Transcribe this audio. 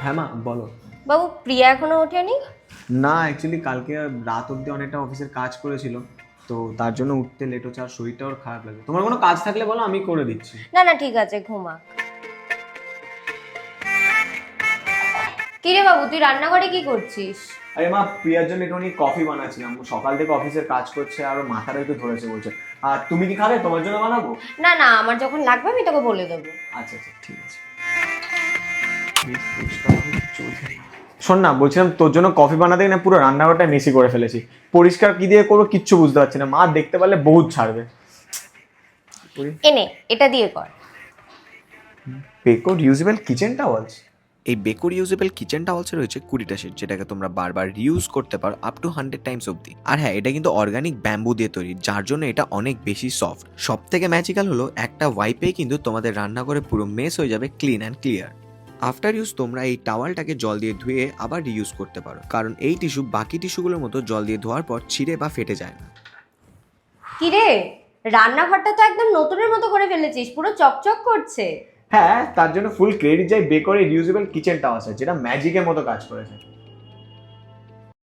হ্যাঁ মা বলো। বাবু, প্রিয়া এখনো ওঠেনি? না অ্যাকচুয়ালি কালকে রাত অবধি অনেকটা অফিসের কাজ করেছিল, তো তার জন্য উঠতে লেট হচ্ছে আর শরীরটা ওর খারাপ লাগে। তোমার কোনো কাজ থাকলে বলো, আমি করে দিচ্ছি। না না, ঠিক আছে, ঘুমাক। কিরে বাবু, তুই রান্নাঘরে কি করছিস? আরে মা, প্রিয়ার জন্য একটুখানি কফি বানাচ্ছিলাম। ও সকাল থেকে অফিসের কাজ করছে আর ওর মাথাটা একটু ধরেছে বলছে। আর তুমি কি খাবে? তোমার জন্য বানাবো? না না, আমার যখন লাগবে আমি তোকে বলে দেবো। আচ্ছা আচ্ছা ঠিক আছে। শোন না, বলছিলাম তোর জন্য কফি বানাতে না পুরো রান্নাঘরটা মেসি করে ফেলেছি। পরিষ্কার কি দিয়ে করবো কিচ্ছু বুঝতে পারছি না। মা দেখতে পারলে বহুত ছাড়বে। এনে এটা দিয়ে কর। পেকো রিউজেবল কিচেন টাওয়ালস। এই বেকো রিউজেবল কিচেন টাওয়ালসে রয়েছে 20টা শেড, যেটাকে তোমরা বারবার রিউজ করতে পারো আপ টু 100 টাইমস অব্দি। আর হ্যাঁ, এটা কিন্তু অর্গানিক ব্যাম্বু দিয়ে তৈরি, যার জন্য এটা অনেক বেশি সফট। সব থেকে ম্যাজিক্যাল হলো একটা ওয়াইপে কিন্তু তোমাদের রান্নাঘরে পুরো মেস হয়ে যাবে clean and clear. After use তোমরা এই টাওয়ালটাকে জল দিয়ে ধুয়ে আবার রিউজ করতে পারো, কারণ এই টিস্যু বাকি টিস্যুগুলোর মতো জল দিয়ে ধোয়ার পর ছিঁড়ে বা ফেটে যায় না। কিরে, রান্নাঘরটা তো একদম নতুনের মতো করে ফেলেছিস, পুরো চকচক করছে। হ্যাঁ, তার জন্য ফুল ক্রেডিট যায় বেকোর রিউজেবল কিচেন টাওয়ালস, যেটা ম্যাজিকের মতো কাজ করেছে।